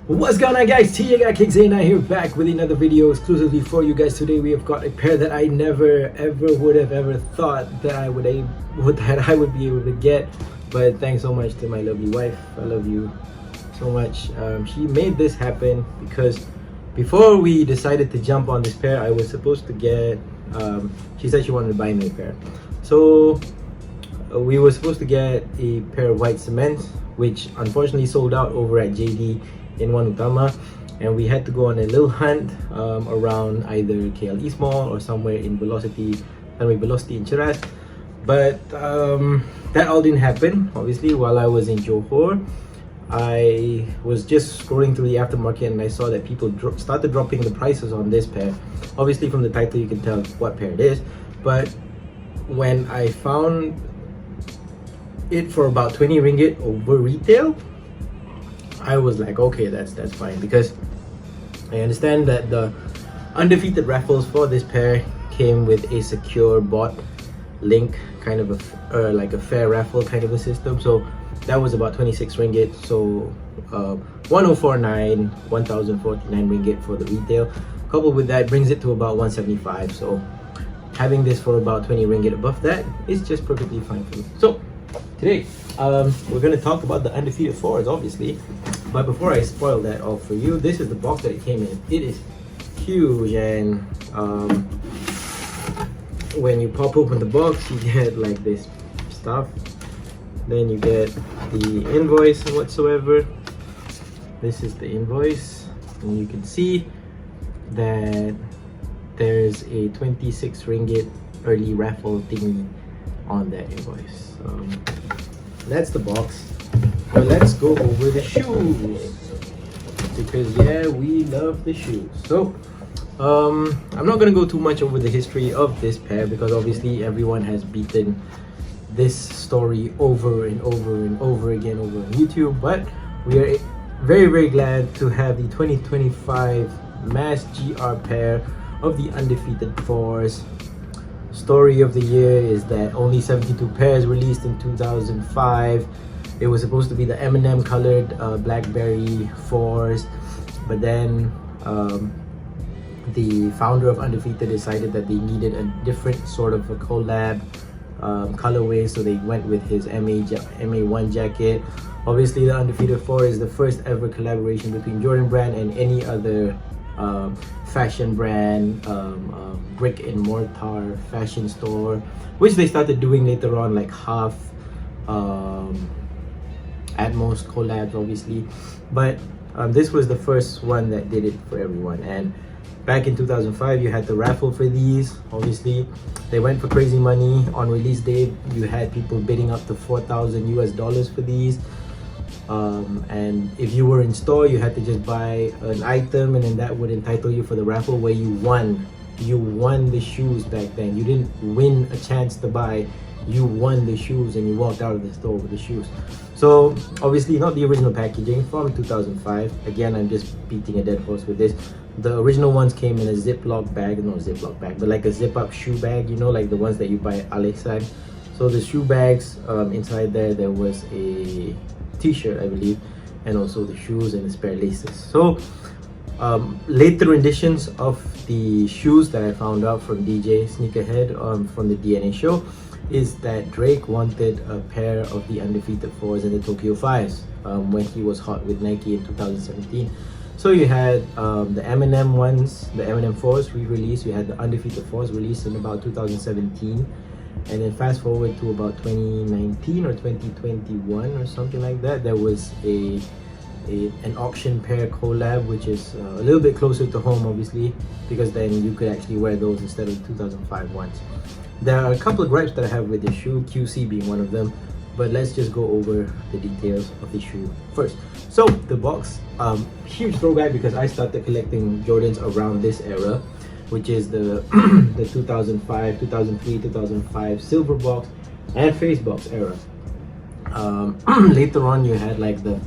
What's going on, guys? TJGuyKicks89 here, back with another video exclusively for you guys. Today we have got a pair that I never ever would have ever thought that I would be able to get, but thanks so much to my lovely wife. I love you so much. She made this happen because before we decided to jump on this pair, I was supposed to get she said she wanted to buy me a pair, so we were supposed to get a pair of white cements, which unfortunately sold out over at JD in One Utama, and we had to go on a little hunt around either KL East Mall or somewhere in Velocity in Cheras. But that all didn't happen. Obviously, while I was in Johor, I was just scrolling through the aftermarket and I saw that people started dropping the prices on this pair. Obviously, from the title you can tell what pair it is, but when I found it for about 20 ringgit over retail, I was like, okay, that's fine, because I understand that the Undefeated raffles for this pair came with a secure bot link, kind of like a fair raffle kind of a system. So that was about 26 ringgit, so 1049, 1049 ringgit for the retail. Coupled with that brings it to about 175, so having this for about 20 ringgit above that is just perfectly fine for me. So today we're going to talk about the Undefeated 4s, obviously, but before I spoil that all for you, this is the box that it came in. It is huge, and when you pop open the box, you get like this stuff. Then you get the invoice whatsoever. This is the invoice, and you can see that there's a 26 ringgit early raffle thingy on that invoice. That's the box. Well, let's go over the shoes, because yeah, we love the shoes. So I'm not gonna go too much over the history of this pair, because obviously everyone has beaten this story over and over and over again over on YouTube. But we are very glad to have the 2025 Mass GR pair of the Undefeated 4s. Story of the year is that only 72 pairs released in 2005. It was supposed to be the M&M colored Blackberry 4s, but then the founder of Undefeated decided that they needed a different sort of a collab colorway, so they went with his MA1 jacket. Obviously, the Undefeated 4 is the first ever collaboration between Jordan brand and any other fashion brand, brick and mortar fashion store, which they started doing later on, like half at most collabs, obviously. But this was the first one that did it for everyone. And back in 2005, you had the raffle for these. Obviously, they went for crazy money. On release day, you had people bidding up to $4,000 US for these. And if you were in store, you had to just buy an item, and then that would entitle you for the raffle, where you won the shoes. Back then, you didn't win a chance to buy, you won the shoes, and you walked out of the store with the shoes. So obviously not the original packaging from 2005. Again, I'm just beating a dead horse with this. The original ones came in a Ziploc bag, not a Ziploc bag, but like a zip up shoe bag, you know, like the ones that you buy at Alexa. So the shoe bags, inside there was a t-shirt, I believe, and also the shoes and the spare laces. So later renditions of the shoes that I found out from DJ Sneakerhead from the DNA show is that Drake wanted a pair of the Undefeated 4s and the Tokyo 5s when he was hot with Nike in 2017. So you had the M&M ones, the M&M 4s re-released. You had the Undefeated 4s released in about 2017. And then fast forward to about 2019 or 2021 or something like that, there was an auction pair collab, which is a little bit closer to home, obviously, because then you could actually wear those instead of 2005 ones. There are a couple of gripes that I have with the shoe, QC being one of them, but let's just go over the details of the shoe first. So the box, huge throwback, because I started collecting Jordans around this era, which is the 2005, 2003, 2005 silver box and face box era. Later on, you had like the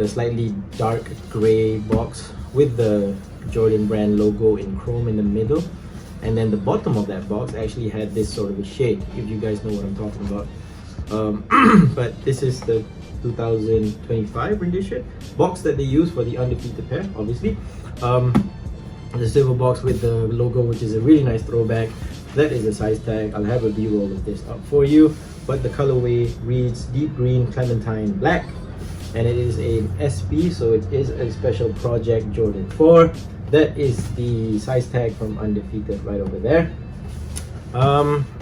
slightly dark gray box with the Jordan brand logo in chrome in the middle, and then the bottom of that box actually had this sort of a shade, if you guys know what I'm talking about. But this is the 2025 rendition box that they use for the Undefeated pair, obviously. The silver box with the logo, which is a really nice throwback. That is the size tag. I'll have a b-roll of this up for you, but the colorway reads deep green clementine black, and it is an SP, so it is a special project Jordan 4. That is the size tag from Undefeated right over there.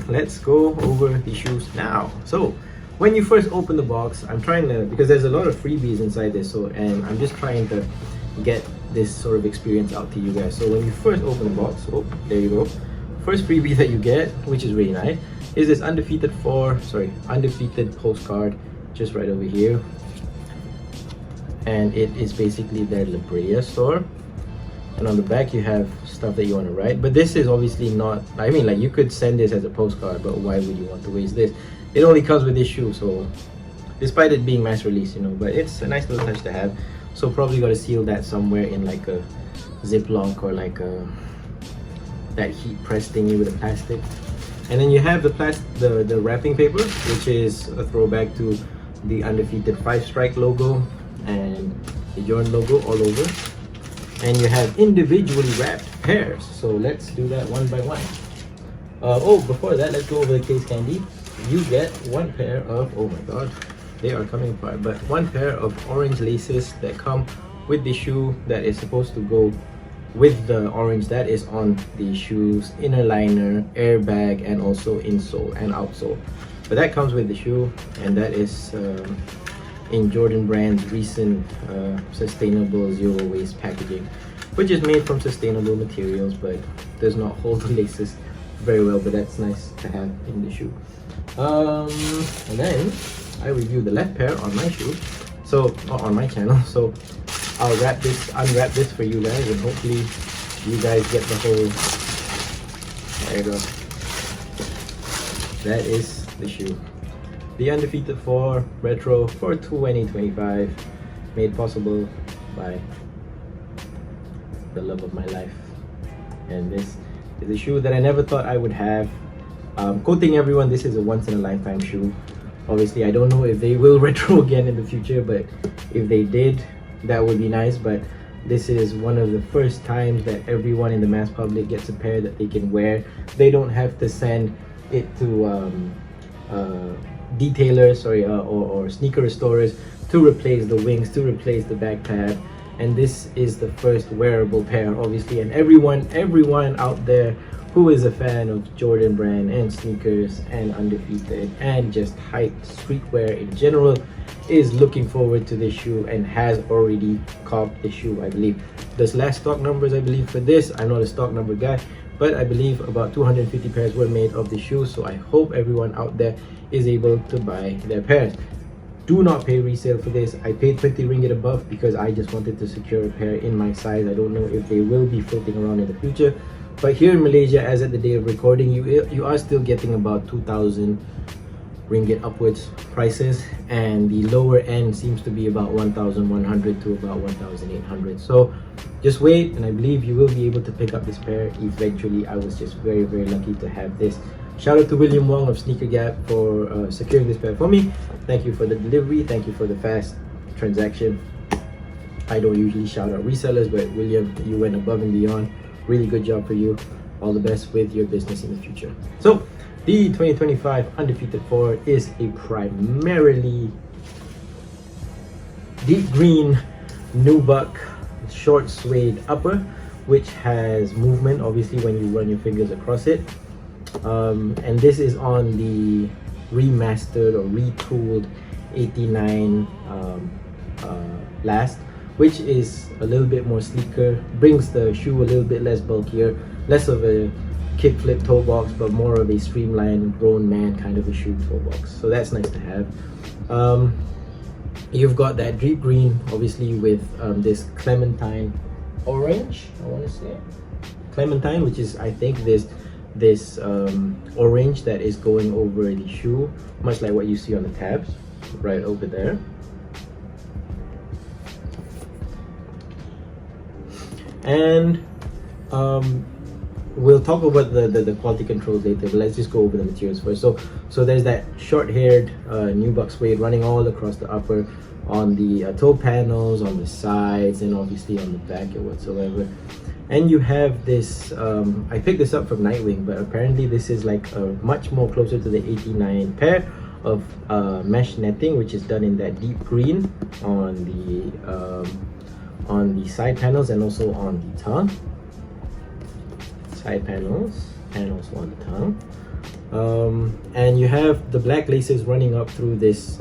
Let's go over the shoes now. So when you first open the box, I'm trying to, because there's a lot of freebies inside this, so, and I'm just trying to get this sort of experience out to you guys. So when you first open the box, oh, there you go. First freebie that you get, which is really nice, is this Undefeated postcard just right over here. And it is basically their La Brea store. And on the back you have stuff that you want to write, but this is obviously not, I mean, like, you could send this as a postcard, but why would you want to waste this? It only comes with this shoe, so despite it being mass release, you know, but it's a nice little touch to have. So probably got to seal that somewhere in like a Ziploc or like a that heat press thingy with a plastic. And then you have the wrapping paper, which is a throwback to the Undefeated 5-strike logo and the Jordan logo all over. And you have individually wrapped pairs, so let's do that one by one. Oh, before that, let's go over the case candy. You get one pair of, oh my god, they are coming apart, but one pair of orange laces that come with the shoe that is supposed to go with the orange that is on the shoe's inner liner, airbag, and also insole and outsole. But that comes with the shoe, and that is in Jordan Brand's recent sustainable zero waste packaging, which is made from sustainable materials but does not hold the laces very well, but that's nice to have in the shoe. And then I review the left pair on my shoe, so on my channel, so I'll unwrap this for you guys, and hopefully you guys get the whole, there you go. That is the shoe, the Undefeated 4 Retro for 2025, made possible by the love of my life. And this is a shoe that I never thought I would have. Quoting everyone, this is a once-in-a-lifetime shoe. Obviously, I don't know if they will retro again in the future, but if they did, that would be nice. But this is one of the first times that everyone in the mass public gets a pair that they can wear. They don't have to send it to detailers or sneaker restorers to replace the wings, to replace the back pad. And this is the first wearable pair, obviously, and everyone out there who is a fan of Jordan Brand and sneakers and Undefeated and just hype streetwear in general is looking forward to this shoe and has already copped the shoe, I believe. There's last stock numbers, I believe, for this. I'm not a stock number guy, but I believe about 250 pairs were made of the shoe, so I hope everyone out there is able to buy their pairs. Do not pay resale for this. I paid 20 ringgit above because I just wanted to secure a pair in my size. I don't know if they will be floating around in the future, but here in Malaysia, as at the day of recording, you are still getting about 2,000 ringgit upwards prices, and the lower end seems to be about 1,100 to about 1,800. So just wait, and I believe you will be able to pick up this pair eventually. I was just very lucky to have this. Shout out to William Wong of Sneaker Gap for securing this pair for me. Thank you for the delivery, thank you for the fast transaction. I don't usually shout out resellers, but William, you went above and beyond. Really good job for you. All the best with your business in the future. So the 2025 Undefeated 4 is a primarily deep green nubuck short suede upper, which has movement obviously when you run your fingers across it. And this is on the remastered or retooled 89 last, which is a little bit more sleeker, brings the shoe a little bit less bulkier, less of a kickflip toe box, but more of a streamlined grown man kind of a shoe toe box. So that's nice to have. You've got that deep green, obviously, with this clementine orange, I want to say clementine, which is, I think, this orange that is going over the shoe, much like what you see on the tabs right over there. And we'll talk about the quality controls later, but let's just go over the materials first. So So there's that short-haired nubuck suede running all across the upper, on the toe panels, on the sides, and obviously on the back and whatsoever. And you have this, I picked this up from Nightwing, but apparently this is like a much more closer to the 89 pair of mesh netting, which is done in that deep green on the side panels and also on the tongue. Side panels and also on the tongue. And you have the black laces running up through this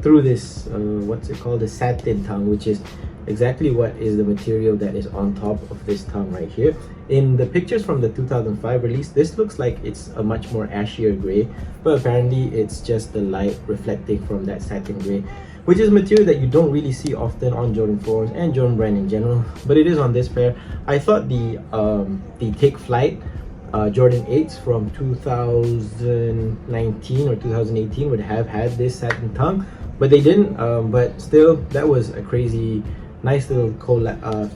what's it called, the satin tongue, which is exactly what is the material that is on top of this tongue right here. In the pictures from the 2005 release, this looks like it's a much more ashier gray, but apparently it's just the light reflecting from that satin gray, which is material that you don't really see often on Jordan 4s and Jordan Brand in general, but it is on this pair. I thought the Take Flight Jordan 8s from 2019 or 2018 would have had this satin tongue, but they didn't. But still, that was a crazy nice little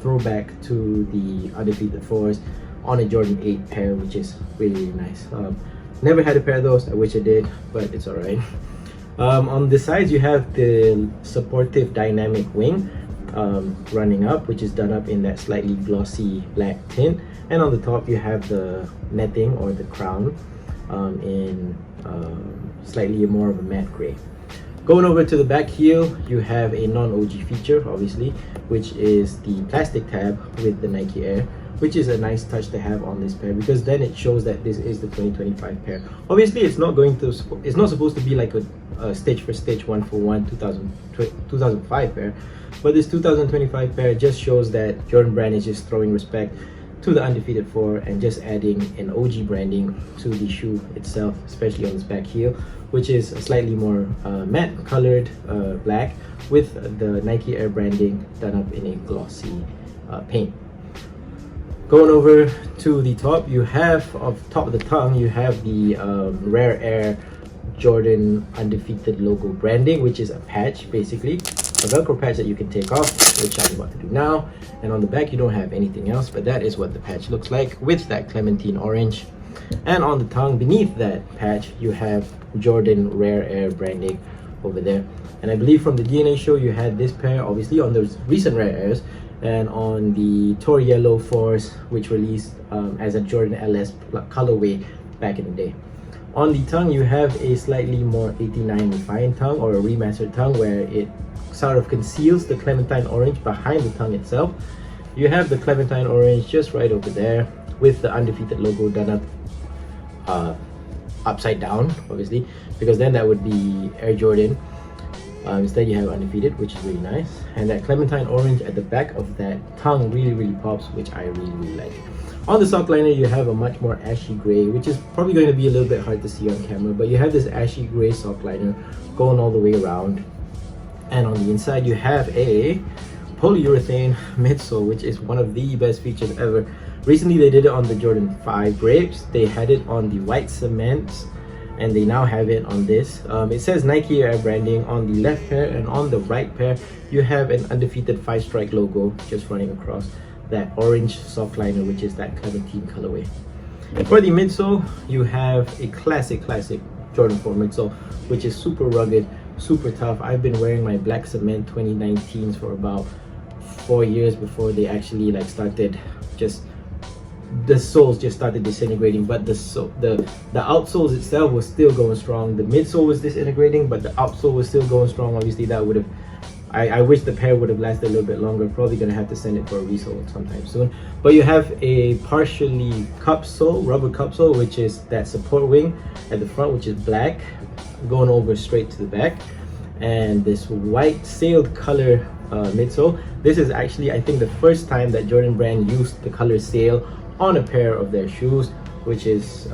throwback to the Undefeated 4s on a Jordan 8 pair, which is really, really nice. Never had a pair of those. I wish I did, but it's alright. On the sides, you have the supportive dynamic wing running up, which is done up in that slightly glossy black tint. And on the top, you have the netting or the crown in slightly more of a matte gray. Going over to the back heel, you have a non-OG feature, obviously, which is the plastic tab with the Nike Air, which is a nice touch to have on this pair, because then it shows that this is the 2025 pair. Obviously, it's not supposed to be like a stitch for stitch, one for one 2005 pair, but this 2025 pair just shows that Jordan Brand is just throwing respect to the Undefeated 4 and just adding an OG branding to the shoe itself, especially on this back heel, which is a slightly more matte colored black with the Nike Air branding done up in a glossy paint. Going over to the top, you have, off top of the tongue, you have the Rare Air Jordan Undefeated logo branding, which is a patch, basically a Velcro patch that you can take off, which I'm about to do now. And on the back, you don't have anything else, but that is what the patch looks like with that clementine orange. And on the tongue, beneath that patch, you have Jordan Rare Air branding over there. And I believe from the DNA show, you had this pair, obviously, on those recent Rare Airs, and on the Tour Yellow Force, which released as a Jordan LS colorway back in the day. On the tongue, you have a slightly more 89 refined tongue, or a remastered tongue, where it sort of conceals the clementine orange behind the tongue itself. You have the clementine orange just right over there with the Undefeated logo done up upside down, obviously, because then that would be Air Jordan. Instead, you have Undefeated, which is really nice, and that clementine orange at the back of that tongue really pops, which I really like. On the sock liner, you have a much more ashy gray, which is probably going to be a little bit hard to see on camera, but you have this ashy gray sock liner going all the way around. And on the inside, you have a polyurethane midsole, which is one of the best features ever. Recently, they did it on the Jordan 5 Grapes. They had it on the white cements, and they now have it on this. It says Nike Air branding on the left pair, and on the right pair, you have an Undefeated 5-strike logo just running across that orange sock liner, which is that clementine colorway. For the midsole, you have a classic Jordan 4 midsole, which is super rugged, super tough. I've been wearing my black cement 2019s for about 4 years before they actually started the soles just started disintegrating, but the outsoles itself was still going strong. The midsole was disintegrating, but the outsole was still going strong. Obviously, that would have, I wish the pair would have lasted a little bit longer. Probably gonna have to send it for a resole sometime soon. But you have a partially cup sole, rubber cup sole, which is that support wing at the front, which is black, going over straight to the back, and this white sailed color midsole. This is actually, I think, the first time that Jordan Brand used the color sail on a pair of their shoes, which is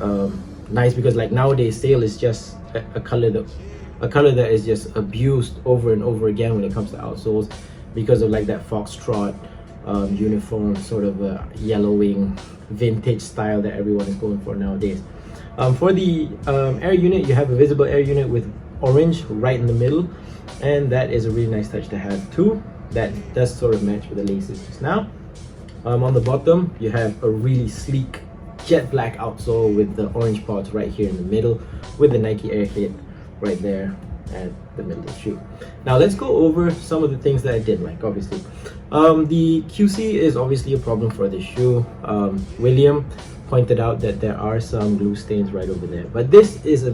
nice, because nowadays sail is just a color that is just abused over and over again when it comes to outsoles, because of that foxtrot uniform sort of yellowing vintage style that everyone is going for nowadays. For the air unit, you have a visible air unit with orange right in the middle, and that is a really nice touch to have too. That does sort of match with the laces just now. On the bottom, you have a really sleek jet black outsole with the orange spots right here in the middle, with the Nike Air hit right there at the middle of the shoe. Now let's go over some of the things that I did like. Obviously, the QC is obviously a problem for this shoe. William pointed out that there are some glue stains right over there, but this is a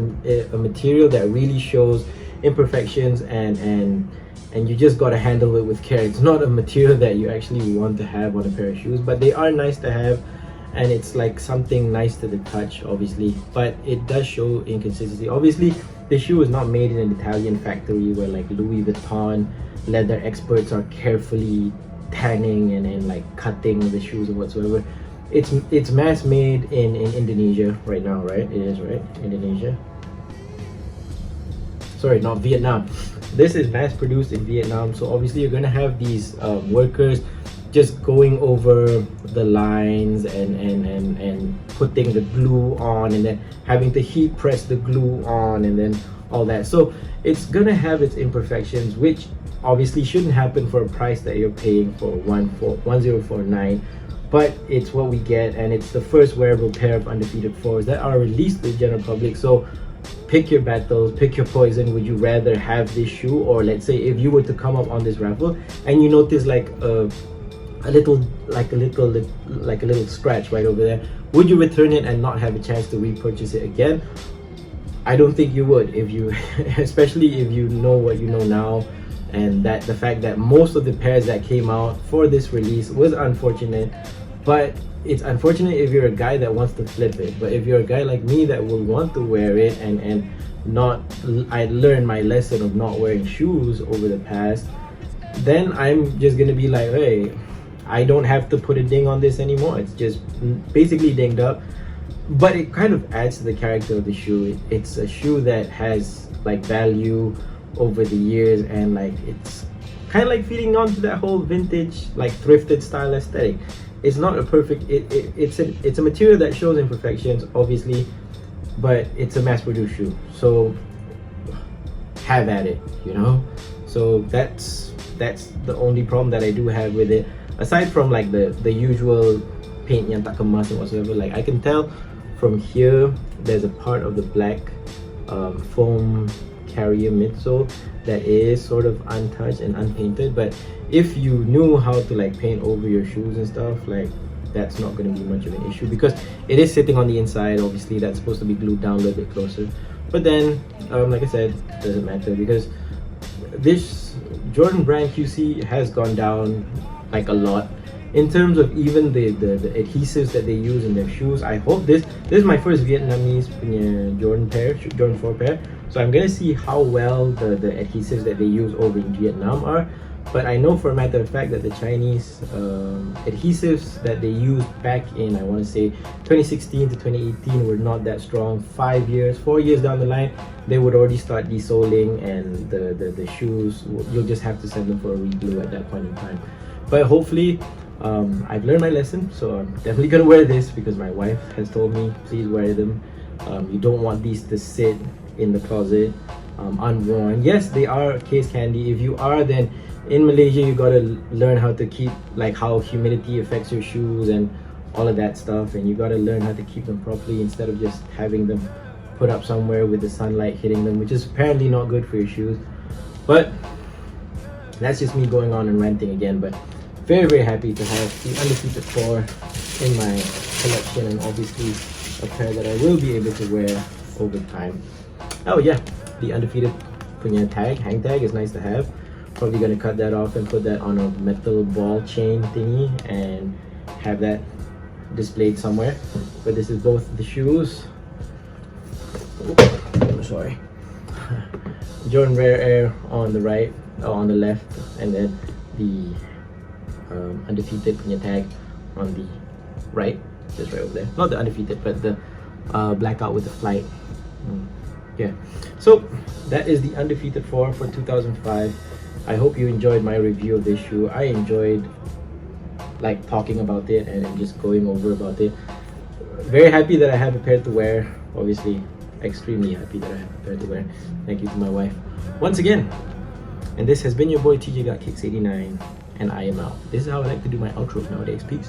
material that really shows imperfections, and you just got to handle it with care. It's not a material that you actually want to have on a pair of shoes, but they are nice to have, and it's like something nice to the touch, obviously, but it does show inconsistency. Obviously, the shoe is not made in an Italian factory where like Louis Vuitton leather experts are carefully tanning and like cutting the shoes or whatsoever. It's mass made in Indonesia right now, right? It is, right? Indonesia. Sorry, not Vietnam. This is mass produced in Vietnam, so obviously you're gonna have these workers just going over the lines and putting the glue on, and then having to heat press the glue on, and then all that. So it's gonna have its imperfections, which obviously shouldn't happen for a price that you're paying for 1049. But it's what we get, and it's the first wearable pair of Undefeated 4s that are released to the general public. So pick your battles, pick your poison. Would you rather have this shoe, or let's say if you were to come up on this raffle and you notice like a little scratch right over there, would you return it and not have a chance to repurchase it again? I don't think you would, if you especially if you know what you know now, and that the fact that most of the pairs that came out for this release was unfortunate. But it's unfortunate if you're a guy that wants to flip it. But if you're a guy like me that will want to wear it and not, I learned my lesson of not wearing shoes over the past, then I'm just gonna be like, hey, I don't have to put a ding on this anymore. It's just basically dinged up. But it kind of adds to the character of the shoe. It's a shoe that has like value over the years, and like it's kind of like feeding on to that whole vintage like thrifted style aesthetic. It's not a perfect, it's a material that shows imperfections, obviously, but it's a mass-produced shoe, so have at it, you know. So that's the only problem that I do have with it, aside from like the usual paint yang tak kemas and whatsoever. Like I can tell from here there's a part of the black foam carrier midsole that is sort of untouched and unpainted, but if you knew how to like paint over your shoes and stuff, like that's not going to be much of an issue, because it is sitting on the inside. Obviously that's supposed to be glued down a little bit closer, but then like I said, it doesn't matter, because this Jordan brand QC has gone down like a lot in terms of even the adhesives that they use in their shoes. I hope this is my first Vietnamese punya Jordan 4 pair, so I'm gonna see how well the adhesives that they use over in Vietnam are. But I know for a matter of fact that the Chinese adhesives that they used back in, I want to say 2016 to 2018, were not that strong. 4 years down the line, they would already start desoling, and the shoes, you'll just have to send them for a reglue at that point in time. But hopefully I've learned my lesson, so I'm definitely gonna wear this, because my wife has told me please wear them. You don't want these to sit in the closet unworn. Yes, they are case candy. If you are, then in Malaysia you gotta learn how to keep, like how humidity affects your shoes and all of that stuff, and you gotta learn how to keep them properly instead of just having them put up somewhere with the sunlight hitting them, which is apparently not good for your shoes. But that's just me going on and ranting again. But very happy to have the Undefeated 4 in my collection, and obviously a pair that I will be able to wear over time. Oh yeah, the Undefeated punya tag, hang tag, is nice to have. Probably gonna cut that off and put that on a metal ball chain thingy and have that displayed somewhere. But this is both the shoes. Sorry. Jordan Rare Air on the right, on the left, and then the Undefeated punya tag on the right, just right over there. Not the Undefeated, but the blackout with the flight. Yeah, so that is the Undefeated 4 for 2005. I hope you enjoyed my review of this shoe. I enjoyed like talking about it and just going over about it. Very happy that I have a pair to wear. Obviously extremely happy that I have a pair to wear. Thank you to my wife once again. And this has been your boy TJ Got Kicks 89, and I am out. This is how I like to do my outros nowadays. Peace.